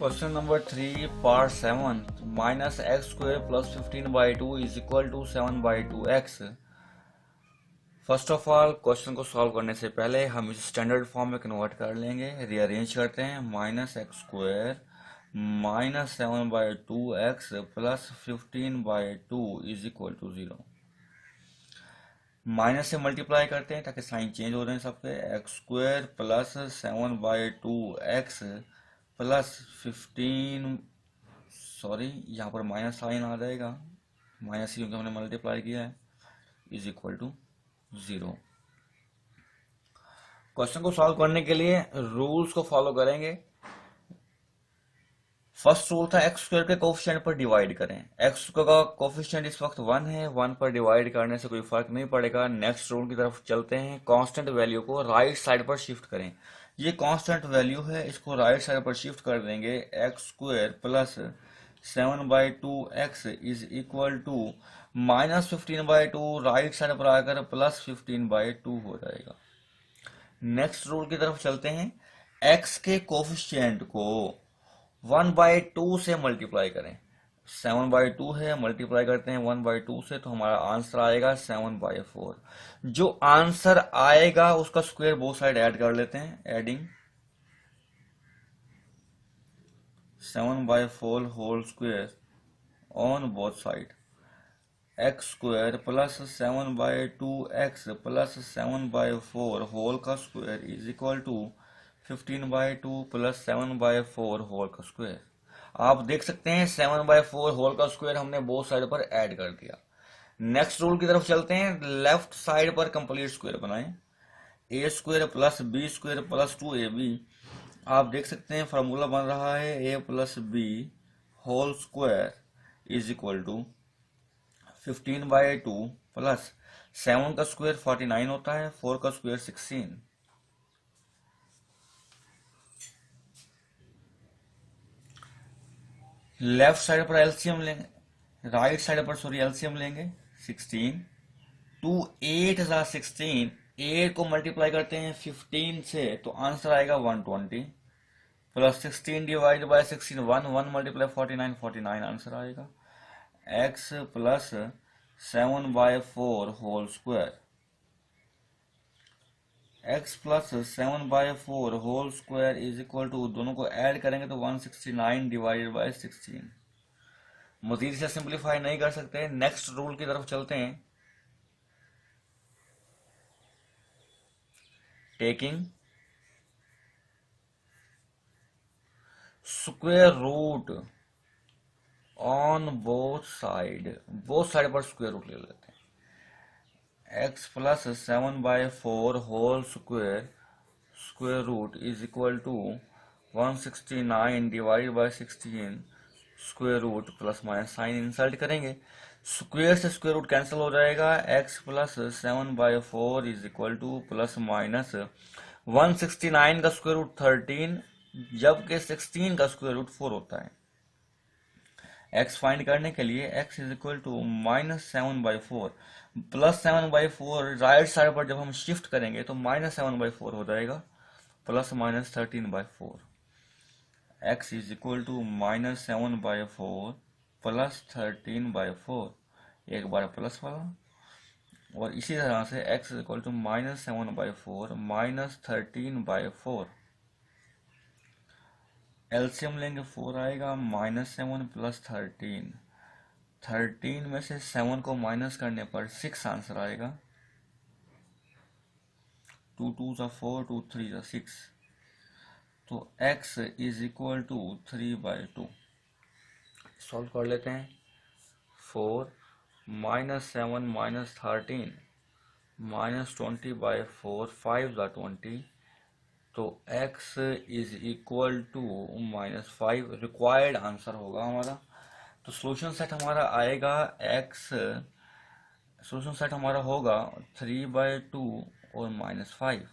Question number 3 part 7 minus x square plus 15/2 is equal to 7/2x। First of all question को solve करने से पहले हम इस स्टैंडर्ड फॉर्म में कन्वर्ट कर लेंगे। रीअरेंज करते हैं। Minus x square minus 7/2x plus 15/2 is equal to 0। Minus से मल्टीप्लाई करते हैं ताकि साइन चेंज हो रहे हैं सबके। X square plus 7/2x plus 15, sorry यहाँ पर माइनस साइन आ जाएगा, माइनस क्योंकि हमने मल्टीप्लाई किया है, इज इक्वल टू 0। क्वेश्चन को सॉल्व करने के लिए रूल्स को फॉलो करेंगे। फर्स्ट रूल था एक्स स्क्वायर के कोफिशिएंट पर डिवाइड करें। एक्स का कोफिशिएंट इस वक्त 1 है, 1 पर डिवाइड करने से कोई फर्क नहीं पड़ेगा। नेक्स्ट रूल की तरफ चलते हैं। कांस्टेंट वैल्यू को राइट साइड पर शिफ्ट करें। ये कांस्टेंट वैल्यू है, इसको राइट साइड पर शिफ्ट कर देंगे। X square plus 7/2x is equal to minus 15/2 right side पर आकर प्लस 15/2 हो जाएगा। नेक्स्ट रूल की तरफ चलते हैं। x के कोफिशिएंट को 1/2 से मल्टीप्लाई करें। 7/2 है, मल्टीप्लाई करते हैं 1/2 से तो हमारा आंसर आएगा 7/4। जो आंसर आएगा उसका स्क्वायर बोथ साइड ऐड कर लेते हैं। Adding 7/4 whole square on both side. X square plus 7/2x plus 7/4 whole का square is equal to 15/2 plus 7/4 whole का स्क्वायर। आप देख सकते हैं 7/4 होल का स्क्वायर हमने बोथ साइड पर ऐड कर दिया। नेक्स्ट रूल की तरफ चलते हैं। लेफ्ट साइड पर कंप्लीट स्क्वायर बनाएं। A square plus b square plus 2ab। आप देख सकते हैं फार्मूला बन रहा है a plus b whole square is equal to 15/2 plus 7 का स्क्वायर 49 होता है, 4 का स्क्वायर 16। लेफ्ट साइड पर एलसीएम लेंगे, राइट साइड पर सॉरी एलसीएम लेंगे। 16 2 8 जा 16, 8 को मल्टीप्लाई करते हैं 15 से तो आंसर आएगा 120 plus 16 divide by 16 1 multiply 49 49 answer आएगा। x plus 7/4 whole square. x plus 7/4 whole square is equal to, दोनों को ऐड करेंगे तो 169 डिवाइडेड बाय 16। मजीद से सिंप्लीफाई नहीं कर सकते। नेक्स्ट रूल की तरफ चलते हैं। Taking square root on both side पर स्क्वायर रूट ले लेते हैं। x plus 7/4 whole square root is equal to 169 divide by 16 square root plus minus sign insert करेंगे। स्क्वायर से स्क्वायर रूट कैंसिल हो जाएगा। x plus 7/4 is equal to plus minus 169 का square root 13, जबकि 16 का स्क्वायर रूट 4 होता है। x find करने के लिए x is equal to minus 7/4 plus 7/4 right side पर जब हम शिफ्ट करेंगे तो माइनस 7/4 हो जाएगा plus minus 13/4। x is equal to minus 7/4 plus 13/4, एक बार प्लस वाला, और इसी तरह से x is equal to minus 7/4 minus 13/4। LCM लेंगे 4 आएगा, -7 प्लस 13 में से 7 को माइनस करने पर 6 आंसर आएगा। 2 2 जा 4 2 3 जा 6, तो x is equal to 3/2। Solve कर लेते हैं। 4 -7 माइनस 13 माइनस 20/4 5 जा 20, तो x is equal to -5 required answer होगा हमारा। तो सोल्यूशन सेट हमारा आएगा सोल्यूशन सेट हमारा होगा 3/2 और -5।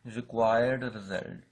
Required result